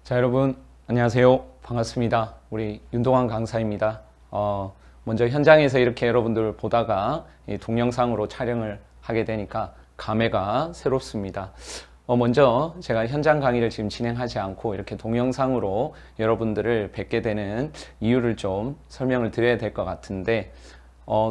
자, 여러분 안녕하세요. 반갑습니다. 우리 윤동환 강사입니다. 먼저 현장에서 이렇게 여러분들 보다가 이 동영상으로 촬영을 하게 되니까 감회가 새롭습니다. 먼저 제가 현장 강의를 지금 진행하지 않고 이렇게 동영상으로 여러분들을 뵙게 되는 이유를 좀 설명을 드려야 될 것 같은데,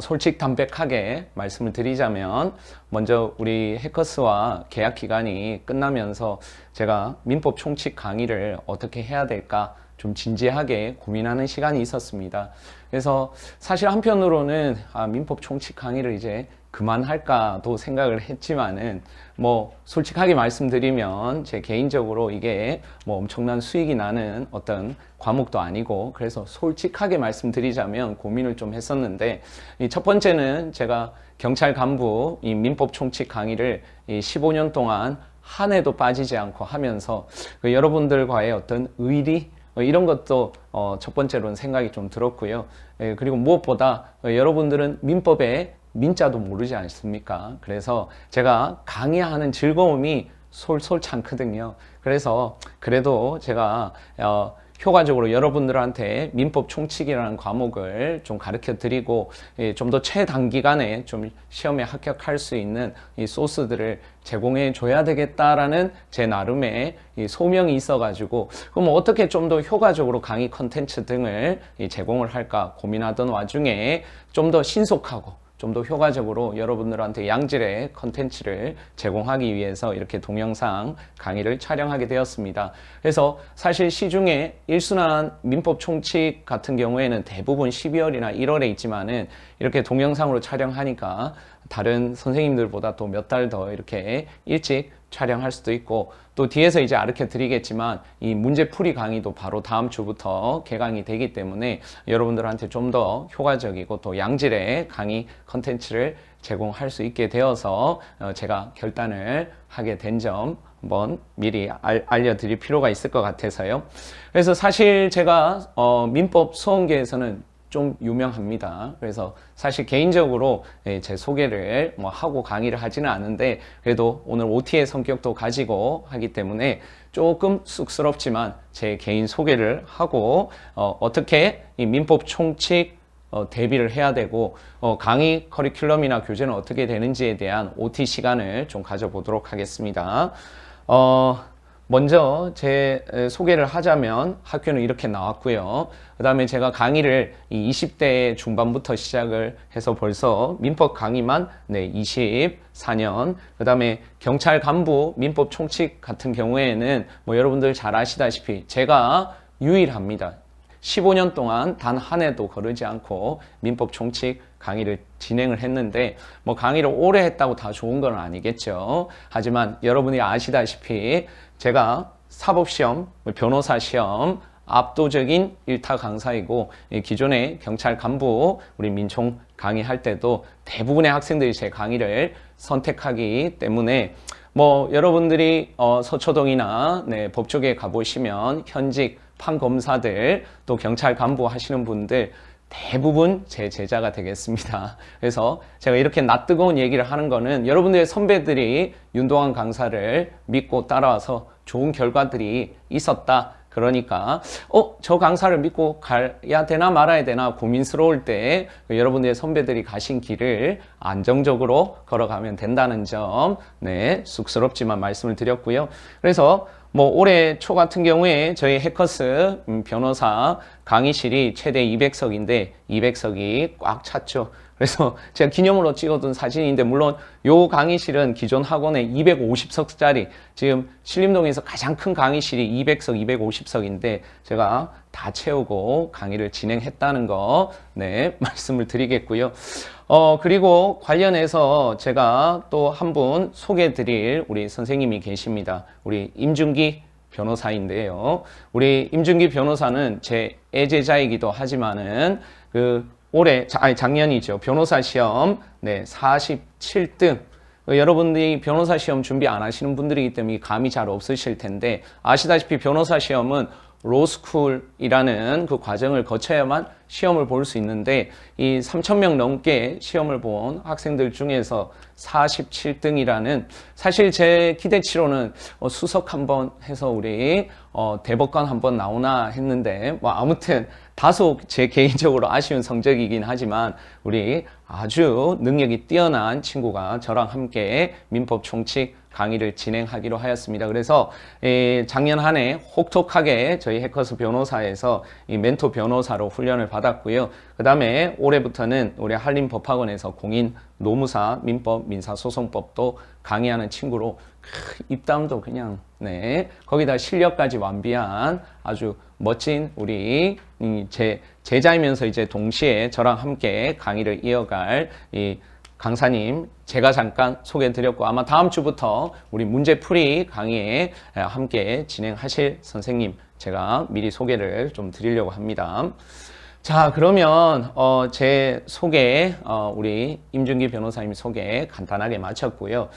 솔직담백하게 말씀을 드리자면, 먼저 우리 해커스와 계약 기간이 끝나면서 제가 민법 총칙 강의를 어떻게 해야 될까 좀 진지하게 고민하는 시간이 있었습니다. 그래서 사실 한편으로는 민법 총칙 강의를 이제 그만할까도 생각을 했지만은, 솔직하게 말씀드리면 제 개인적으로 이게 엄청난 수익이 나는 어떤 과목도 아니고, 그래서 솔직하게 말씀드리자면 고민을 좀 했었는데, 이 첫 번째는 제가 경찰 간부 이 민법 총칙 강의를 이 15년 동안 한 해도 빠지지 않고 하면서 여러분들과의 어떤 의리 이런 것도 첫 번째로는 생각이 좀 들었고요. 그리고 무엇보다 여러분들은 민법의 민자도 모르지 않습니까? 그래서 제가 강의하는 즐거움이 솔솔 찬거든요. 그래서 그래도 제가 효과적으로 여러분들한테 민법 총칙이라는 과목을 좀 가르쳐 드리고 좀 더 최단기간에 좀 시험에 합격할 수 있는 이 소스들을 제공해 줘야 되겠다라는 제 나름의 이 소명이 있어 가지고, 그럼 어떻게 좀 더 효과적으로 강의 컨텐츠 등을 제공을 할까 고민하던 와중에 좀 더 신속하고 좀 더 효과적으로 여러분들한테 양질의 컨텐츠를 제공하기 위해서 이렇게 동영상 강의를 촬영하게 되었습니다. 그래서 사실 시중에 1순환 민법 총칙 같은 경우에는 대부분 12월이나 1월에 있지만은, 이렇게 동영상으로 촬영하니까 다른 선생님들보다 또 몇 달 더 이렇게 일찍 촬영할 수도 있고, 또 뒤에서 이제 가르쳐 드리겠지만 이 문제풀이 강의도 바로 다음 주부터 개강이 되기 때문에 여러분들한테 좀 더 효과적이고 또 양질의 강의 컨텐츠를 제공할 수 있게 되어서 제가 결단을 하게 된 점 한번 미리 알려드릴 필요가 있을 것 같아서요. 그래서 사실 제가 민법 수험계에서는 좀 유명합니다. 그래서 사실 개인적으로 제 소개를 하고 강의를 하지는 않은데, 그래도 오늘 OT의 성격도 가지고 하기 때문에 조금 쑥스럽지만 제 개인 소개를 하고 어떻게 이 민법 총칙 대비를 해야 되고 강의 커리큘럼이나 교재는 어떻게 되는지에 대한 OT 시간을 좀 가져보도록 하겠습니다. 먼저 제 소개를 하자면 학교는 이렇게 나왔고요. 그 다음에 제가 강의를 이 20대 중반부터 시작을 해서 벌써 민법 강의만 24년, 그 다음에 경찰 간부 민법 총칙 같은 경우에는 여러분들 잘 아시다시피 제가 유일합니다. 15년 동안 단 한 해도 거르지 않고 민법 총칙 강의를 진행을 했는데, 강의를 오래 했다고 다 좋은 건 아니겠죠. 하지만 여러분이 아시다시피 제가 사법시험, 변호사 시험 압도적인 일타 강사이고, 기존의 경찰 간부 우리 민총 강의할 때도 대부분의 학생들이 제 강의를 선택하기 때문에 여러분들이 서초동이나 법조계에 가보시면 현직 판검사들 또 경찰 간부 하시는 분들 대부분 제 제자가 되겠습니다. 그래서 제가 이렇게 낯뜨거운 얘기를 하는 거는 여러분들의 선배들이 윤동환 강사를 믿고 따라와서 좋은 결과들이 있었다. 그러니까 저 강사를 믿고 가야 되나 말아야 되나 고민스러울 때 여러분들의 선배들이 가신 길을 안정적으로 걸어가면 된다는 점 쑥스럽지만 말씀을 드렸고요. 그래서 올해 초 같은 경우에 저희 해커스 변호사 강의실이 최대 200석인데 200석이 꽉 찼죠. 그래서 제가 기념으로 찍어둔 사진인데, 물론 요 강의실은 기존 학원에 250석짜리, 지금 신림동에서 가장 큰 강의실이 200석, 250석인데 제가 다 채우고 강의를 진행했다는 거 말씀을 드리겠고요. 그리고 관련해서 제가 또 한 분 소개해 드릴 우리 선생님이 계십니다. 우리 임준기 변호사인데요. 우리 임준기 변호사는 제 애제자이기도 하지만은 작년이죠. 변호사 시험 47등. 여러분들이 변호사 시험 준비 안 하시는 분들이기 때문에 감이 잘 없으실 텐데, 아시다시피 변호사 시험은 로스쿨이라는 그 과정을 거쳐야만 시험을 볼 수 있는데 이 3,000명 넘게 시험을 본 학생들 중에서 47등이라는 사실 제 기대치로는 수석 한번 해서 우리 대법관 한번 나오나 했는데 뭐 아무튼 다소 제 개인적으로 아쉬운 성적이긴 하지만 우리 아주 능력이 뛰어난 친구가 저랑 함께 민법 총칙 강의를 진행하기로 하였습니다. 그래서 작년 한 해 혹독하게 저희 해커스 변호사에서 이 멘토 변호사로 훈련을 받았고요. 그 다음에 올해부터는 우리 한림법학원에서 공인 노무사, 민법, 민사소송법도 강의하는 친구로 입담도 그냥 거기다 실력까지 완비한 아주 멋진 우리 제자이면서 이제 동시에 저랑 함께 강의를 이어갈 이 강사님 제가 잠깐 소개해드렸고 아마 다음 주부터 우리 문제풀이 강의에 함께 진행하실 선생님 제가 미리 소개를 좀 드리려고 합니다. 자, 그러면 제 소개 우리 임준기 변호사님 소개 간단하게 마쳤고요.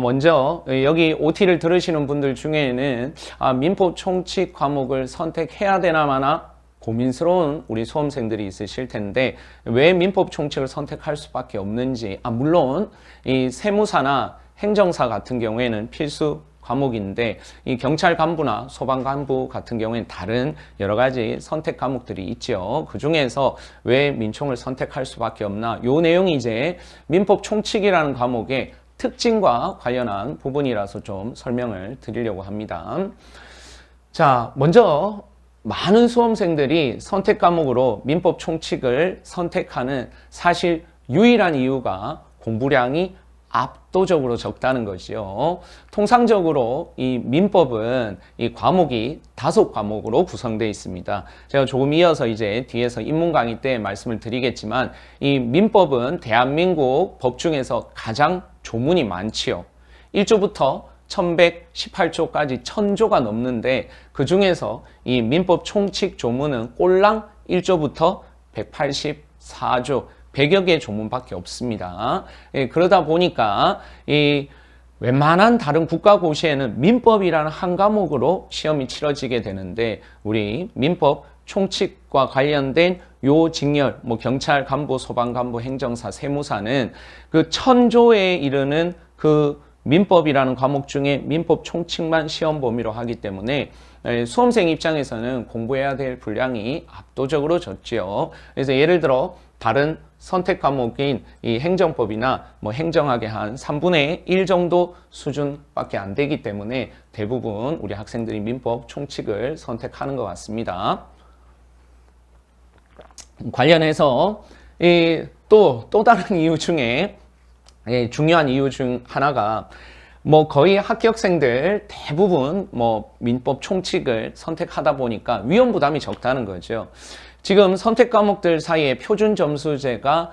먼저 여기 OT를 들으시는 분들 중에는 민법 총칙 과목을 선택해야 되나 마나 고민스러운 우리 수험생들이 있으실 텐데 왜 민법 총칙을 선택할 수밖에 없는지 물론 이 세무사나 행정사 같은 경우에는 필수 과목인데 이 경찰 간부나 소방 간부 같은 경우에는 다른 여러 가지 선택 과목들이 있죠. 그 중에서 왜 민총을 선택할 수밖에 없나? 요 내용이 이제 민법 총칙이라는 과목의 특징과 관련한 부분이라서 좀 설명을 드리려고 합니다. 자, 먼저 많은 수험생들이 선택 과목으로 민법 총칙을 선택하는 사실 유일한 이유가 공부량이 압도적으로 적다는 것이요. 통상적으로 이 민법은 이 과목이 5과목으로 구성되어 있습니다. 제가 조금 이어서 이제 뒤에서 입문 강의 때 말씀을 드리겠지만 이 민법은 대한민국 법 중에서 가장 조문이 많지요. 1조부터 1118조까지 1000조가 넘는데 그 중에서 이 민법 총칙 조문은 꼴랑 1조부터 184조 100여 개의 조문밖에 없습니다. 그러다 보니까 이 웬만한 다른 국가고시에는 민법이라는 한 과목으로 시험이 치러지게 되는데 우리 민법 총칙과 관련된 요 직렬, 뭐 경찰 간부, 소방 간부, 행정사, 세무사는 그 1000조에 이르는 그 민법이라는 과목 중에 민법 총칙만 시험 범위로 하기 때문에 수험생 입장에서는 공부해야 될 분량이 압도적으로 적지요. 그래서 예를 들어 다른 선택 과목인 이 행정법이나 뭐 행정학의 한 3분의 1 정도 수준밖에 안 되기 때문에 대부분 우리 학생들이 민법 총칙을 선택하는 것 같습니다. 관련해서 또 다른 이유 중에 중요한 이유 중 하나가 뭐 거의 합격생들 대부분 뭐 민법 총칙을 선택하다 보니까 위험 부담이 적다는 거죠. 지금 선택 과목들 사이에 표준 점수제가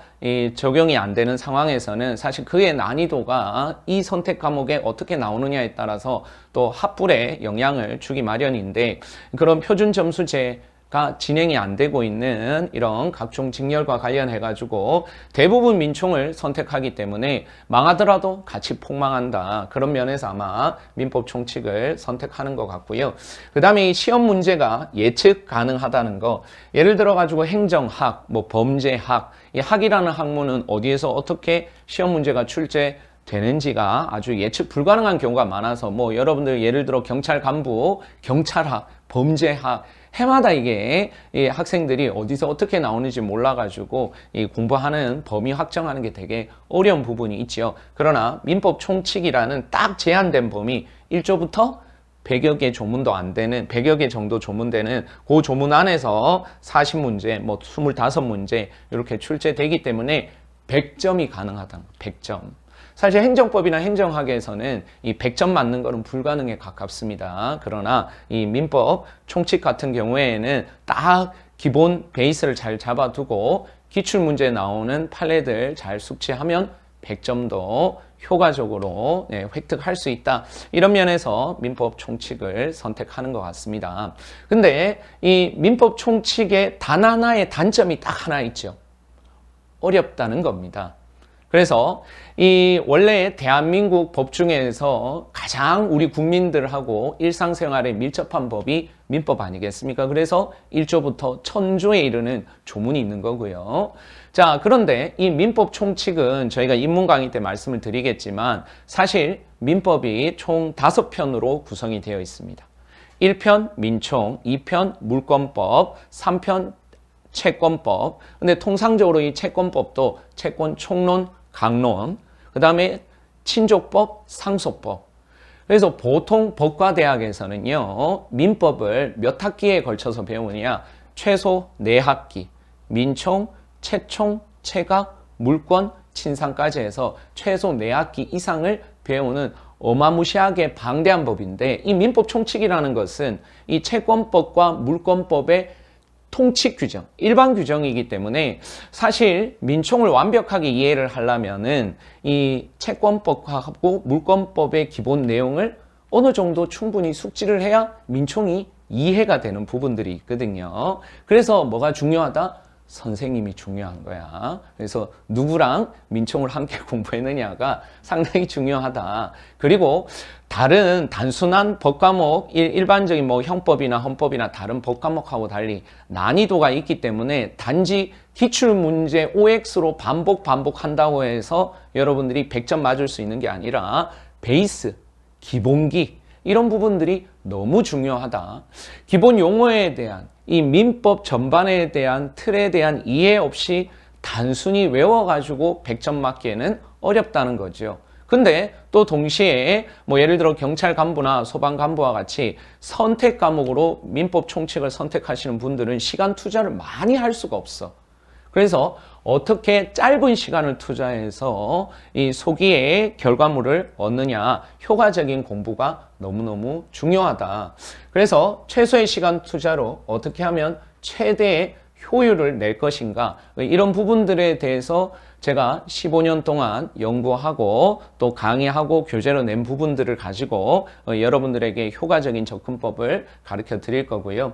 적용이 안 되는 상황에서는 사실 그의 난이도가 이 선택 과목에 어떻게 나오느냐에 따라서 또 합불에 영향을 주기 마련인데 그런 표준 점수제가 진행이 안 되고 있는 이런 각종 직렬과 관련해 가지고 대부분 민총을 선택하기 때문에 망하더라도 같이 폭망한다. 그런 면에서 아마 민법 총칙을 선택하는 것 같고요. 그 다음에 이 시험 문제가 예측 가능하다는 거. 예를 들어 가지고 행정학, 뭐 범죄학, 이 학이라는 학문은 어디에서 어떻게 시험 문제가 출제되는지가 아주 예측 불가능한 경우가 많아서 뭐 여러분들 예를 들어 경찰 간부, 경찰학, 범죄학 해마다 이게 이 학생들이 어디서 어떻게 나오는지 몰라가지고 이 공부하는 범위 확정하는 게 되게 어려운 부분이 있지요. 그러나 민법 총칙이라는 딱 제한된 범위 1조부터 100여 개 조문도 안 되는 100여 개 정도 조문되는 그 조문 안에서 40문제, 뭐 25문제 이렇게 출제되기 때문에 100점이 가능하다는 거. 100점. 사실 행정법이나 행정학에서는 이 100점 맞는 거는 불가능에 가깝습니다. 그러나 이 민법 총칙 같은 경우에는 딱 기본 베이스를 잘 잡아두고 기출문제에 나오는 판례들 잘 숙지하면 100점도 효과적으로 획득할 수 있다. 이런 면에서 민법 총칙을 선택하는 것 같습니다. 근데 이 민법 총칙의 단 하나의 단점이 딱 하나 있죠. 어렵다는 겁니다. 그래서 이 원래 대한민국 법 중에서 가장 우리 국민들하고 일상생활에 밀접한 법이 민법 아니겠습니까? 그래서 1조부터 1000조에 이르는 조문이 있는 거고요. 자, 그런데 이 민법 총칙은 저희가 입문 강의 때 말씀을 드리겠지만 사실 민법이 총 5편으로 구성이 되어 있습니다. 1편 민총, 2편 물권법, 3편 채권법. 근데 통상적으로 이 채권법도 채권 총론, 강론, 그 다음에 친족법, 상속법. 그래서 보통 법과대학에서는요, 민법을 몇 학기에 걸쳐서 배우느냐, 최소 4학기, 민총, 채총, 채각, 물권, 친상까지 해서 최소 4학기 이상을 배우는 어마무시하게 방대한 법인데, 이 민법 총칙이라는 것은 이 채권법과 물권법의 통칙 규정, 일반 규정이기 때문에 사실 민총을 완벽하게 이해를 하려면은 이 채권법하고 물권법의 기본 내용을 어느 정도 충분히 숙지를 해야 민총이 이해가 되는 부분들이 있거든요. 그래서 뭐가 중요하다? 선생님이 중요한 거야. 그래서 누구랑 민총을 함께 공부했느냐가 상당히 중요하다. 그리고 다른 단순한 법과목, 일반적인 뭐 형법이나 헌법이나 다른 법과목하고 달리 난이도가 있기 때문에 단지 기출문제 OX로 반복한다고 해서 여러분들이 100점 맞을 수 있는 게 아니라 베이스, 기본기 이런 부분들이 너무 중요하다. 기본 용어에 대한 이 민법 전반에 대한 틀에 대한 이해 없이 단순히 외워가지고 100점 맞기에는 어렵다는 거죠. 근데 또 동시에 뭐 예를 들어 경찰 간부나 소방 간부와 같이 선택 과목으로 민법 총칙을 선택하시는 분들은 시간 투자를 많이 할 수가 없어. 그래서 어떻게 짧은 시간을 투자해서 이 소기의 결과물을 얻느냐, 효과적인 공부가 너무너무 중요하다. 그래서 최소의 시간 투자로 어떻게 하면 최대의 효율을 낼 것인가, 이런 부분들에 대해서 제가 15년 동안 연구하고 또 강의하고 교재로 낸 부분들을 가지고 여러분들에게 효과적인 접근법을 가르쳐 드릴 거고요.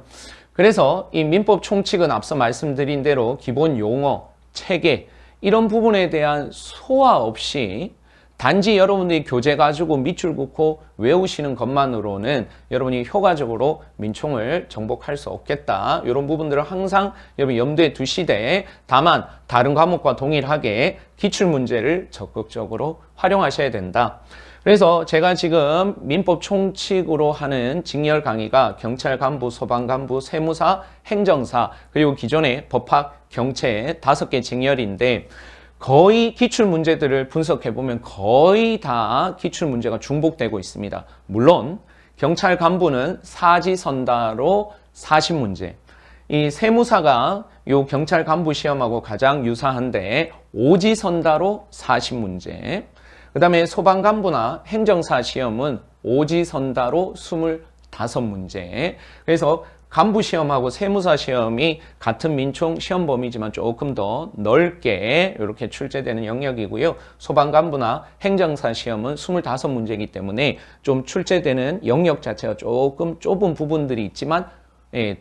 그래서 이 민법 총칙은 앞서 말씀드린 대로 기본 용어, 체계 이런 부분에 대한 소화 없이 단지 여러분들이 교재 가지고 밑줄 긋고 외우시는 것만으로는 여러분이 효과적으로 민총을 정복할 수 없겠다. 이런 부분들을 항상 여러분 염두에 두시되, 다만 다른 과목과 동일하게 기출문제를 적극적으로 활용하셔야 된다. 그래서 제가 지금 민법 총칙으로 하는 직렬 강의가 경찰 간부, 소방 간부, 세무사, 행정사, 그리고 기존의 법학, 경채 5개 직렬인데 거의 기출문제들을 분석해보면 거의 다 기출문제가 중복되고 있습니다. 물론 경찰 간부는 사지선다로 40문제, 이 세무사가 요 경찰 간부 시험하고 가장 유사한데 오지선다로 40문제, 그 다음에 소방간부나 행정사 시험은 오지선다로 25문제. 그래서 간부 시험하고 세무사 시험이 같은 민총 시험 범위지만 조금 더 넓게 이렇게 출제되는 영역이고요. 소방간부나 행정사 시험은 25문제이기 때문에 좀 출제되는 영역 자체가 조금 좁은 부분들이 있지만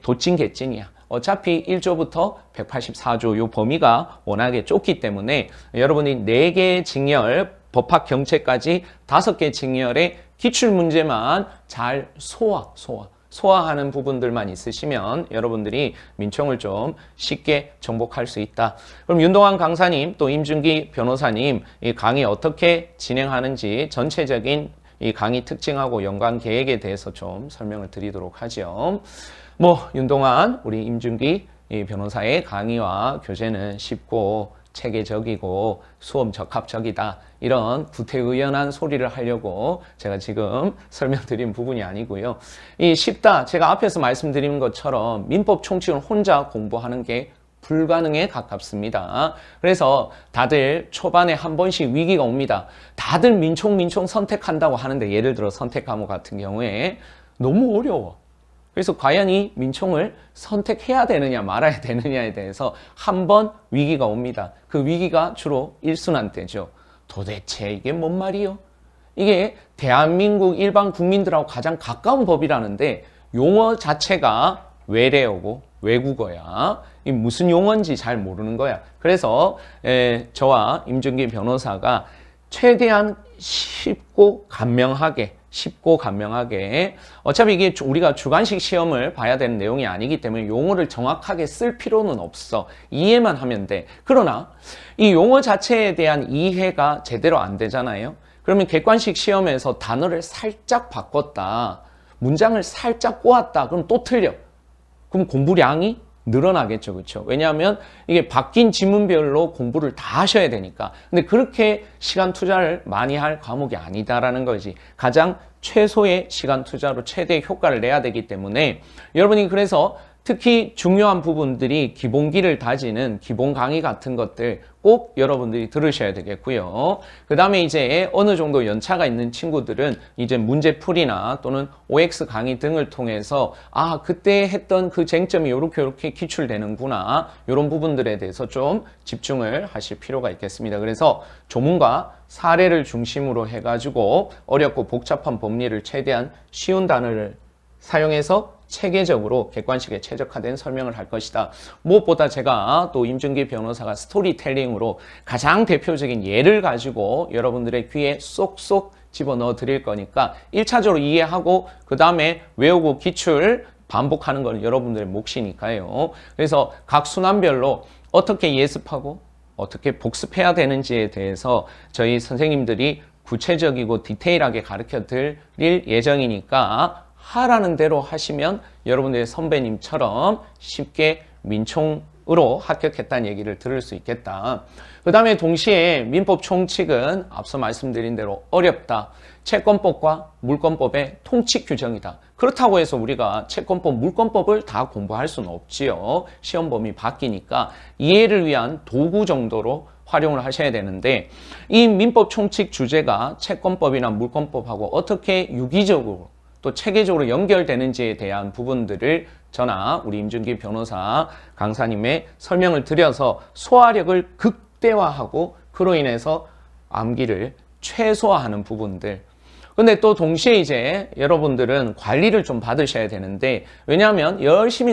도찐개찐이야. 어차피 1조부터 184조 요 범위가 워낙에 좁기 때문에 여러분이 4개의 직렬 법학 경채까지 5개 직렬의 기출문제만 잘 소화하는 부분들만 있으시면 여러분들이 민총을 좀 쉽게 정복할 수 있다. 그럼 윤동환 강사님 또 임준기 변호사님 이 강의 어떻게 진행하는지 전체적인 이 강의 특징하고 연관 계획에 대해서 좀 설명을 드리도록 하죠. 뭐 윤동환 우리 임준기 이 변호사의 강의와 교재는 쉽고 체계적이고 수험 적합적이다. 이런 구태의연한 소리를 하려고 제가 지금 설명드린 부분이 아니고요. 이 쉽다. 제가 앞에서 말씀드린 것처럼 민법 총칙을 혼자 공부하는 게 불가능에 가깝습니다. 그래서 다들 초반에 한 번씩 위기가 옵니다. 다들 민총 선택한다고 하는데 예를 들어 선택 과목 같은 경우에 너무 어려워. 그래서 과연 이 민총을 선택해야 되느냐 말아야 되느냐에 대해서 한 번 위기가 옵니다. 그 위기가 주로 일순환 때죠. 도대체 이게 뭔 말이요? 이게 대한민국 일반 국민들하고 가장 가까운 법이라는데 용어 자체가 외래어고 외국어야. 이 무슨 용어인지 잘 모르는 거야. 그래서 저와 임준기 변호사가 최대한 쉽고 간명하게 어차피 이게 우리가 주관식 시험을 봐야 되는 내용이 아니기 때문에 용어를 정확하게 쓸 필요는 없어. 이해만 하면 돼. 그러나 이 용어 자체에 대한 이해가 제대로 안 되잖아요. 그러면 객관식 시험에서 단어를 살짝 바꿨다, 문장을 살짝 꼬았다, 그럼 또 틀려. 그럼 공부량이 늘어나겠죠. 그렇죠? 왜냐하면 이게 바뀐 지문별로 공부를 다 하셔야 되니까. 근데 그렇게 시간 투자를 많이 할 과목이 아니다라는 거지. 가장 최소의 시간 투자로 최대 효과를 내야 되기 때문에 여러분이 그래서 특히 중요한 부분들이 기본기를 다지는 기본 강의 같은 것들 꼭 여러분들이 들으셔야 되겠고요. 그 다음에 이제 어느 정도 연차가 있는 친구들은 이제 문제풀이나 또는 OX 강의 등을 통해서 아, 그때 했던 그 쟁점이 요렇게 기출되는구나, 이런 부분들에 대해서 좀 집중을 하실 필요가 있겠습니다. 그래서 조문과 사례를 중심으로 해가지고 어렵고 복잡한 법리를 최대한 쉬운 단어를 사용해서 체계적으로 객관식에 최적화된 설명을 할 것이다. 무엇보다 제가 또 임준기 변호사가 스토리텔링으로 가장 대표적인 예를 가지고 여러분들의 귀에 쏙쏙 집어넣어 드릴 거니까 1차적으로 이해하고 그 다음에 외우고 기출 반복하는 건 여러분들의 몫이니까요. 그래서 각 순환별로 어떻게 예습하고 어떻게 복습해야 되는지에 대해서 저희 선생님들이 구체적이고 디테일하게 가르쳐 드릴 예정이니까 하라는 대로 하시면 여러분들의 선배님처럼 쉽게 민총으로 합격했다는 얘기를 들을 수 있겠다. 그 다음에 동시에 민법 총칙은 앞서 말씀드린 대로 어렵다. 채권법과 물권법의 통칙 규정이다. 그렇다고 해서 우리가 채권법, 물권법을 다 공부할 수는 없지요. 시험 범위 바뀌니까 이해를 위한 도구 정도로 활용을 하셔야 되는데, 이 민법 총칙 주제가 채권법이나 물권법하고 어떻게 유기적으로 또 체계적으로 연결되는지에 대한 부분들을 저나 우리 임준기 변호사 강사님의 설명을 드려서 소화력을 극대화하고 그로 인해서 암기를 최소화하는 부분들. 근데 또 동시에 이제 여러분들은 관리를 좀 받으셔야 되는데, 왜냐하면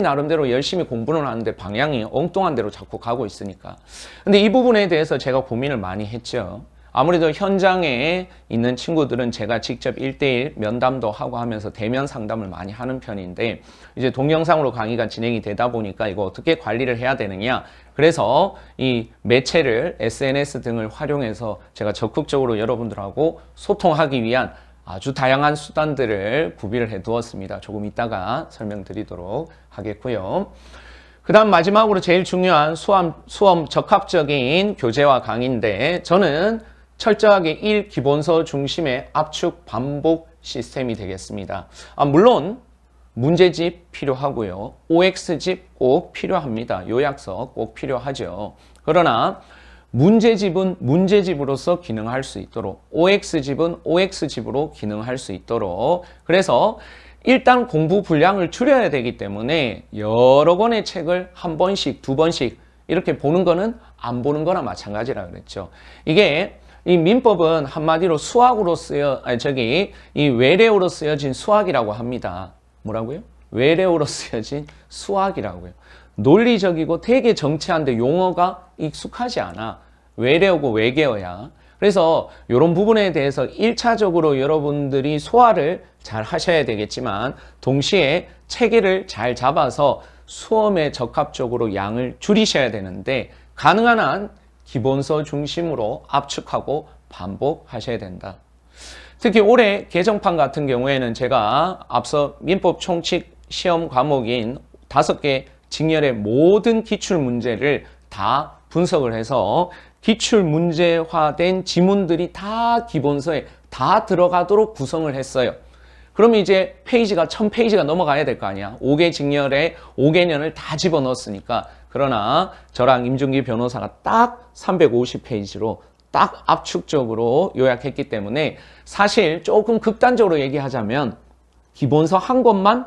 나름대로 열심히 공부를 하는데 방향이 엉뚱한 대로 자꾸 가고 있으니까. 근데 이 부분에 대해서 제가 고민을 많이 했죠. 아무래도 현장에 있는 친구들은 제가 직접 1대1 면담도 하고 하면서 대면 상담을 많이 하는 편인데, 이제 동영상으로 강의가 진행이 되다 보니까 이거 어떻게 관리를 해야 되느냐. 그래서 이 매체를 SNS 등을 활용해서 제가 적극적으로 여러분들하고 소통하기 위한 아주 다양한 수단들을 구비를 해 두었습니다. 조금 이따가 설명드리도록 하겠고요. 그 다음 마지막으로 제일 중요한 수험 적합적인 교재와 강의인데, 저는 철저하게 1기본서 중심의 압축 반복 시스템이 되겠습니다. 물론 문제집 필요하고요. OX집 꼭 필요합니다. 요약서 꼭 필요하죠. 그러나 문제집은 문제집으로서 기능할 수 있도록, OX집은 OX집으로 기능할 수 있도록, 그래서 일단 공부 분량을 줄여야 되기 때문에 여러 권의 책을 한 번씩, 두 번씩 이렇게 보는 거는 안 보는 거나 마찬가지라 그랬죠. 이게 이 민법은 한마디로 수학으로 이 외래어로 쓰여진 수학이라고 합니다. 뭐라고요? 외래어로 쓰여진 수학이라고요. 논리적이고 되게 정치한데 용어가 익숙하지 않아. 외래어고 외계어야. 그래서 이런 부분에 대해서 1차적으로 여러분들이 소화를 잘 하셔야 되겠지만, 동시에 체계를 잘 잡아서 수험에 적합적으로 양을 줄이셔야 되는데, 가능한 한 기본서 중심으로 압축하고 반복하셔야 된다. 특히 올해 개정판 같은 경우에는 제가 앞서 민법 총칙 시험 과목인 5개 직렬의 모든 기출 문제를 다 분석을 해서 기출 문제화된 지문들이 다 기본서에 다 들어가도록 구성을 했어요. 그러면 이제 페이지가 1000페이지가 넘어가야 될 거 아니야. 5개 직렬에 5개년을 다 집어넣었으니까. 그러나 저랑 임준기 변호사가 딱 350페이지로 딱 압축적으로 요약했기 때문에, 사실 조금 극단적으로 얘기하자면 기본서 한 권만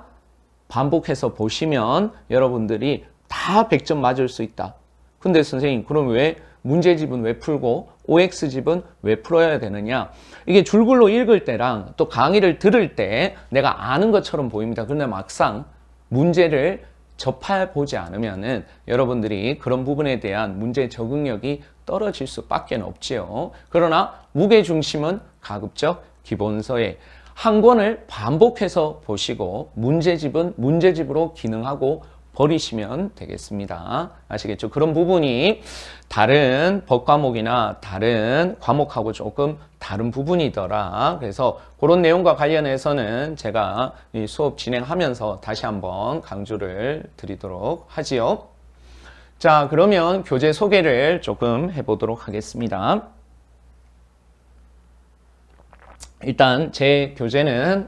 반복해서 보시면 여러분들이 다 100점 맞을 수 있다. 근데 선생님, 그럼 왜 문제집은 왜 풀고 OX집은 왜 풀어야 되느냐? 이게 줄글로 읽을 때랑 또 강의를 들을 때 내가 아는 것처럼 보입니다. 그런데 막상 문제를 접해보지 않으면은 여러분들이 그런 부분에 대한 문제 적응력이 떨어질 수밖에 없지요. 그러나 무게중심은 가급적 기본서에 한 권을 반복해서 보시고 문제집은 문제집으로 기능하고 버리시면 되겠습니다. 아시겠죠? 그런 부분이 다른 법과목이나 다른 과목하고 조금 다른 부분이더라. 그래서 그런 내용과 관련해서는 제가 이 수업 진행하면서 다시 한번 강조를 드리도록 하지요. 자, 그러면 교재 소개를 조금 해보도록 하겠습니다. 일단 제 교재는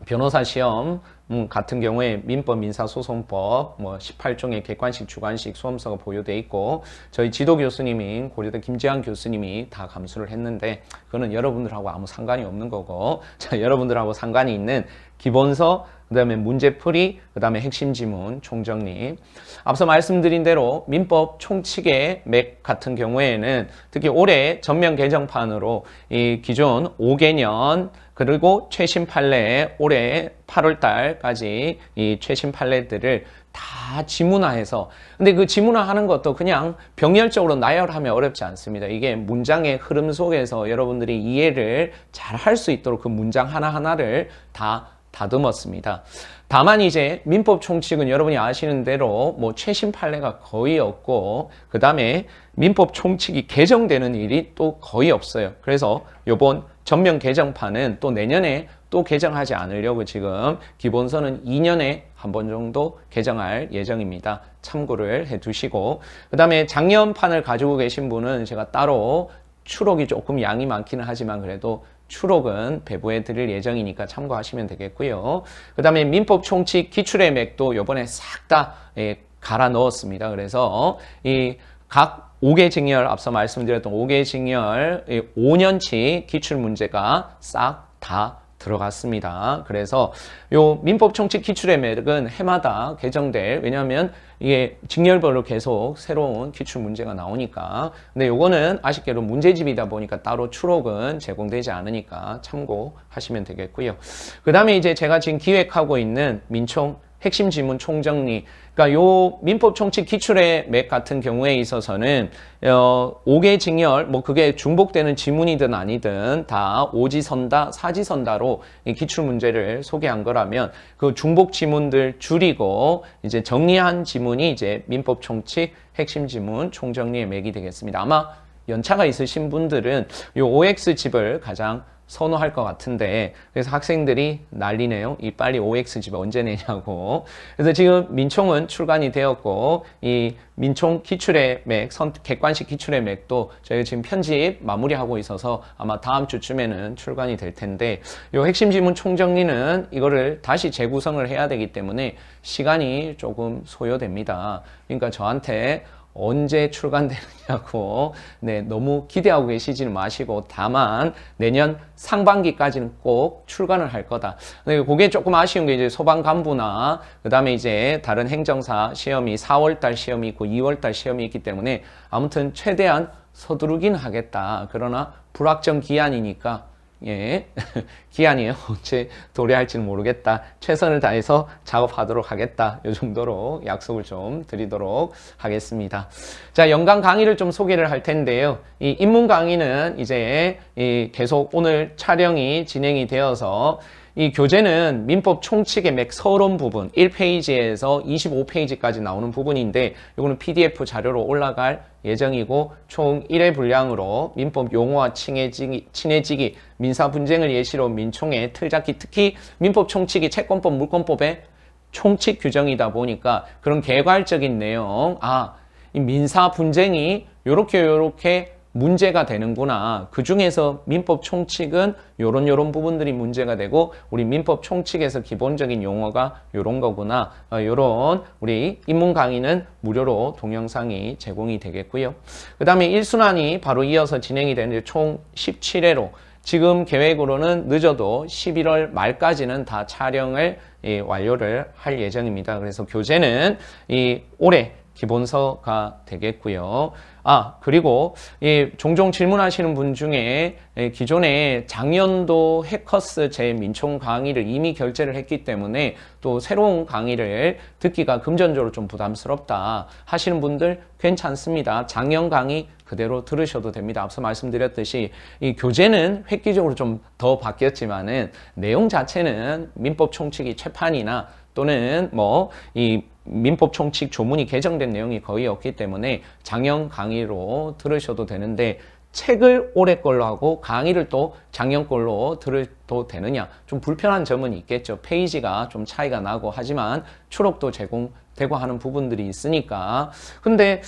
변호사 시험 같은 경우에 민법, 민사소송법 18종의 객관식, 주관식 수험서가 보유되어 있고 저희 지도 교수님인 고려대 김지한 교수님이 다 감수를 했는데 그거는 여러분들하고 아무 상관이 없는 거고 자, 여러분들하고 상관이 있는 기본서, 그 다음에 문제풀이, 그 다음에 핵심 지문, 총정리. 앞서 말씀드린 대로 민법 총칙의 맥 같은 경우에는 특히 올해 전면 개정판으로 이 기존 5개년 그리고 최신 판례 올해 8월 달까지 이 최신 판례들을 다 지문화해서 근데 그 지문화하는 것도 그냥 병렬적으로 나열하면 어렵지 않습니다. 이게 문장의 흐름 속에서 여러분들이 이해를 잘 할 수 있도록 그 문장 하나하나를 다 다듬었습니다. 다만 이제 민법 총칙은 여러분이 아시는 대로 최신 판례가 거의 없고 그 다음에 민법 총칙이 개정되는 일이 또 거의 없어요. 그래서 이번 전면 개정판은 또 내년에 또 개정하지 않으려고 지금 기본서는 2년에 한 번 정도 개정할 예정입니다. 참고를 해 두시고 그 다음에 작년판을 가지고 계신 분은 제가 따로 추록이 조금 양이 많기는 하지만 그래도 추록은 배부해 드릴 예정이니까 참고하시면 되겠고요. 그 다음에 민법 총칙 기출의 맥도 이번에 싹 다 갈아 넣었습니다. 그래서 이 각 5개 징열, 앞서 말씀드렸던 5개 징열 5년치 기출 문제가 싹 다 들어갔습니다. 그래서 요 민법 총칙 기출의 맥은 해마다 개정될, 왜냐하면 이게 직렬별로 계속 새로운 기출 문제가 나오니까. 근데 요거는 아쉽게도 문제집이다 보니까 따로 추록은 제공되지 않으니까 참고하시면 되겠고요. 그 다음에 이제 제가 지금 기획하고 있는 민총 핵심 지문 총정리. 그러니까 요 민법 총칙 기출의 맥 같은 경우에 있어서는 5개 징열, 그게 중복되는 지문이든 아니든 다 오지선다, 사지선다로 기출 문제를 소개한 거라면 그 중복 지문들 줄이고 이제 정리한 지문이 이제 민법 총칙 핵심 지문 총정리의 맥이 되겠습니다. 아마 연차가 있으신 분들은 요 OX집을 가장 선호할 것 같은데 그래서 학생들이 난리네요. 이 빨리 OX집 언제 내냐고. 그래서 지금 민총은 출간이 되었고 이 민총 기출의 맥, 객관식 기출의 맥도 저희가 지금 편집 마무리하고 있어서 아마 다음 주쯤에는 출간이 될 텐데 이 핵심 지문 총정리는 이거를 다시 재구성을 해야 되기 때문에 시간이 조금 소요됩니다. 그러니까 저한테 언제 출간되느냐고 너무 기대하고 계시지는 마시고 다만 내년 상반기까지는 꼭 출간을 할 거다. 근데 그게 조금 아쉬운 게 이제 소방 간부나 그 다음에 이제 다른 행정사 시험이 4월달 시험이 있고 2월달 시험이 있기 때문에 아무튼 최대한 서두르긴 하겠다. 그러나 불확정 기한이니까 기한이에요. 언제 도래할지는 모르겠다. 최선을 다해서 작업하도록 하겠다. 이 정도로 약속을 좀 드리도록 하겠습니다. 자, 연간 강의를 좀 소개를 할 텐데요. 이 입문 강의는 이제 계속 오늘 촬영이 진행이 되어서 이 교재는 민법 총칙의 맥 서론 부분 1페이지에서 25페이지까지 나오는 부분인데 이거는 PDF 자료로 올라갈 예정이고 총 1회 분량으로 민법 용어와 친해지기, 민사 분쟁을 예시로 민총의 틀잡기, 특히 민법 총칙이 채권법, 물권법의 총칙 규정이다 보니까 그런 개괄적인 내용, 이 민사 분쟁이 요렇게 문제가 되는구나. 그 중에서 민법 총칙은 요런 부분들이 문제가 되고 우리 민법 총칙에서 기본적인 용어가 요런 거구나. 요런 우리 입문 강의는 무료로 동영상이 제공이 되겠고요. 그 다음에 1순환이 바로 이어서 진행이 되는데 총 17회로 지금 계획으로는 늦어도 11월 말까지는 다 촬영을 완료를 할 예정입니다. 그래서 교재는 올해 기본서가 되겠고요. 그리고 종종 질문하시는 분 중에 기존에 작년도 해커스 제 민총 강의를 이미 결제를 했기 때문에 또 새로운 강의를 듣기가 금전적으로 좀 부담스럽다 하시는 분들 괜찮습니다. 작년 강의 그대로 들으셔도 됩니다. 앞서 말씀드렸듯이 이 교재는 획기적으로 좀 더 바뀌었지만은 내용 자체는 민법 총칙이 최판이나 또는 이 민법 총칙 조문이 개정된 내용이 거의 없기 때문에 작년 강의로 들으셔도 되는데 책을 올해 걸로 하고 강의를 또 작년 걸로 들어도 되느냐 좀 불편한 점은 있겠죠. 페이지가 좀 차이가 나고 하지만 추록도 제공되고 하는 부분들이 있으니까 근데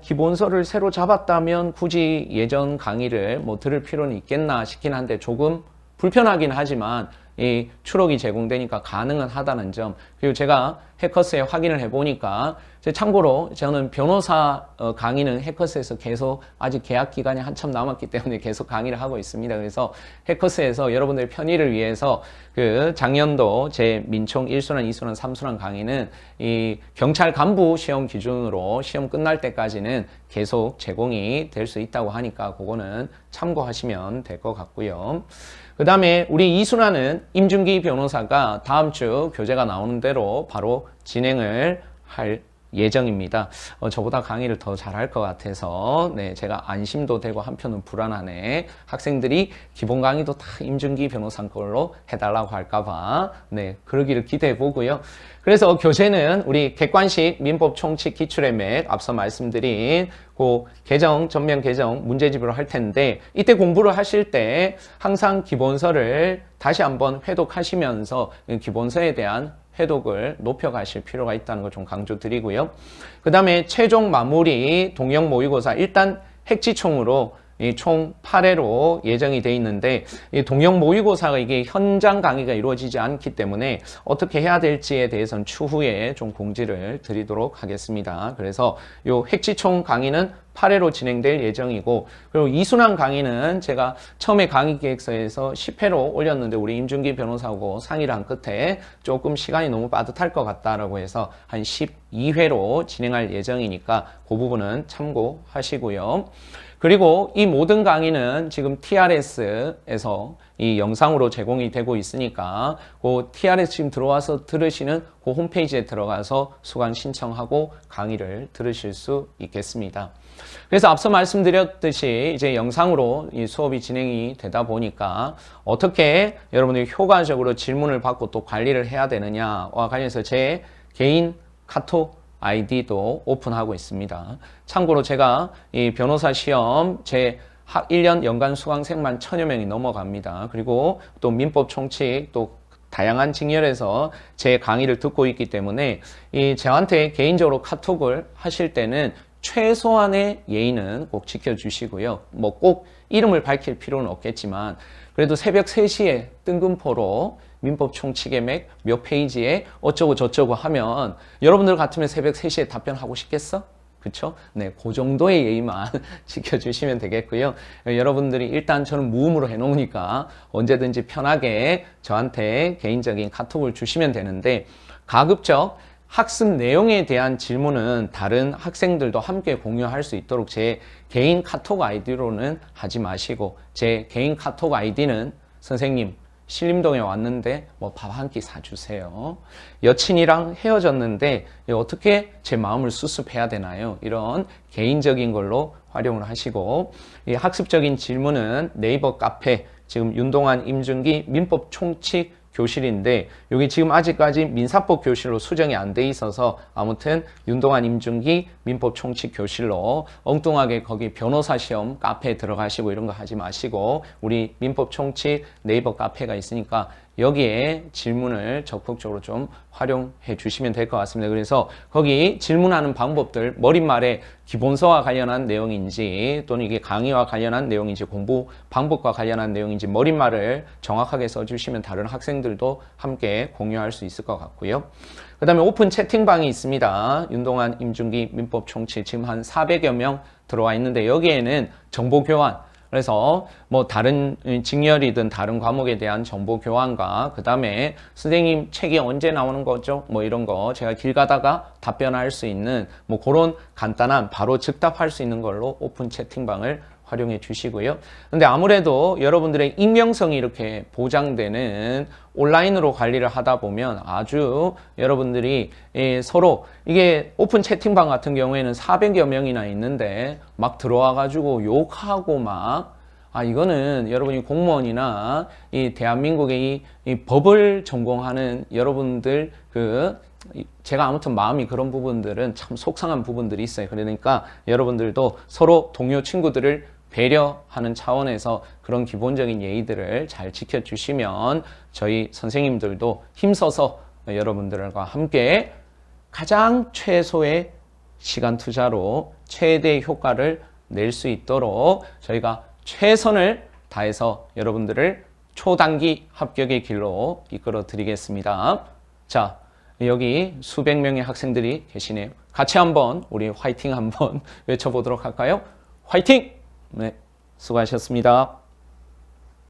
기본서를 새로 잡았다면 굳이 예전 강의를 들을 필요는 있겠나 싶긴 한데 조금 불편하긴 하지만 이 추록이 제공되니까 가능은 하다는 점. 그리고 제가 해커스에 확인을 해보니까 참고로 저는 변호사 강의는 해커스에서 계속 아직 계약 기간이 한참 남았기 때문에 계속 강의를 하고 있습니다. 그래서 해커스에서 여러분들의 편의를 위해서 그 작년도 제 민총 1순환, 2순환, 3순환 강의는 이 경찰 간부 시험 기준으로 시험 끝날 때까지는 계속 제공이 될 수 있다고 하니까 그거는 참고하시면 될 것 같고요. 그 다음에 우리 이순환은 임준기 변호사가 다음 주 교재가 나오는 대로 바로 진행을 할 예정입니다. 저보다 강의를 더 잘할 것 같아서 제가 안심도 되고 한편은 불안하네. 학생들이 기본 강의도 다 임준기 변호사 걸로 해달라고 할까봐 그러기를 기대해 보고요. 그래서 교재는 우리 객관식 민법 총칙 기출의 맥 앞서 말씀드린 그 전면 개정 문제집으로 할 텐데 이때 공부를 하실 때 항상 기본서를 다시 한번 회독하시면서 기본서에 대한 회독을 높여가실 필요가 있다는 걸 좀 강조드리고요. 그 다음에 최종 마무리 동영 모의고사 일단 핵지총으로 총 8회로 예정이 돼 있는데 이 동영 모의고사가 이게 현장 강의가 이루어지지 않기 때문에 어떻게 해야 될지에 대해서는 추후에 좀 공지를 드리도록 하겠습니다. 그래서 요 핵지총 강의는 8회로 진행될 예정이고 그리고 이순환 강의는 제가 처음에 강의 기획서에서 10회로 올렸는데 우리 임준기 변호사하고 상의를 한 끝에 조금 시간이 너무 빠듯할 것 같다라고 해서 한 12회로 진행할 예정이니까 그 부분은 참고하시고요. 그리고 이 모든 강의는 지금 TRS에서 이 영상으로 제공이 되고 있으니까 그 TRS 지금 들어와서 들으시는 그 홈페이지에 들어가서 수강 신청하고 강의를 들으실 수 있겠습니다. 그래서 앞서 말씀드렸듯이 이제 영상으로 이 수업이 진행이 되다 보니까 어떻게 여러분들이 효과적으로 질문을 받고 또 관리를 해야 되느냐와 관련해서 제 개인 카톡 아이디도 오픈하고 있습니다. 참고로 제가 이 변호사 시험 제 1년 연간 수강생만 1000여 명이 넘어갑니다. 그리고 또 민법 총칙 또 다양한 직렬에서 제 강의를 듣고 있기 때문에 저한테 개인적으로 카톡을 하실 때는 최소한의 예의는 꼭 지켜주시고요. 꼭 이름을 밝힐 필요는 없겠지만 그래도 새벽 3시에 뜬금포로 민법 총칙의 맥 몇 페이지에 어쩌고 저쩌고 하면 여러분들 같으면 새벽 3시에 답변하고 싶겠어? 그쵸? 그 정도의 예의만 지켜주시면 되겠고요. 여러분들이 일단 저는 무음으로 해놓으니까 언제든지 편하게 저한테 개인적인 카톡을 주시면 되는데 가급적 학습 내용에 대한 질문은 다른 학생들도 함께 공유할 수 있도록 제 개인 카톡 아이디로는 하지 마시고 제 개인 카톡 아이디는 선생님 신림동에 왔는데 밥 한 끼 사주세요. 여친이랑 헤어졌는데 어떻게 제 마음을 수습해야 되나요? 이런 개인적인 걸로 활용을 하시고 이 학습적인 질문은 네이버 카페 지금 윤동환 임준기 민법 총칙 교실인데 여기 지금 아직까지 민사법 교실로 수정이 안 돼 있어서 아무튼 윤동환 임준기 민법 총칙 교실로 엉뚱하게 거기 변호사 시험 카페에 들어가시고 이런 거 하지 마시고 우리 민법 총칙 네이버 카페가 있으니까 여기에 질문을 적극적으로 좀 활용해 주시면 될 것 같습니다. 그래서 거기 질문하는 방법들 머릿말에 기본서와 관련한 내용인지 또는 이게 강의와 관련한 내용인지 공부 방법과 관련한 내용인지 머릿말을 정확하게 써주시면 다른 학생들도 함께 공유할 수 있을 것 같고요. 그 다음에 오픈 채팅방이 있습니다. 윤동환, 임준기, 민법 총칙 지금 한 400여 명 들어와 있는데 여기에는 정보 교환 그래서 뭐 다른 직렬이든 다른 과목에 대한 정보 교환과 그 다음에 선생님 책이 언제 나오는 거죠? 뭐 이런 거 제가 길 가다가 답변할 수 있는 뭐 그런 간단한 바로 즉답할 수 있는 걸로 오픈 채팅방을 활용해 주시고요. 근데 아무래도 여러분들의 익명성이 이렇게 보장되는 온라인으로 관리를 하다 보면 아주 여러분들이 서로 이게 오픈 채팅방 같은 경우에는 400여 명이나 있는데 막 들어와 가지고 욕하고 막 이거는 여러분이 공무원이나 이 대한민국의 이 법을 전공하는 여러분들 제가 아무튼 마음이 그런 부분들은 참 속상한 부분들이 있어요. 그러니까 여러분들도 서로 동료 친구들을 배려하는 차원에서 그런 기본적인 예의들을 잘 지켜주시면 저희 선생님들도 힘써서 여러분들과 함께 가장 최소의 시간 투자로 최대 효과를 낼 수 있도록 저희가 최선을 다해서 여러분들을 초단기 합격의 길로 이끌어 드리겠습니다. 자, 여기 수백 명의 학생들이 계시네요. 같이 한번 우리 화이팅 한번 외쳐보도록 할까요? 화이팅! 네, 수고하셨습니다.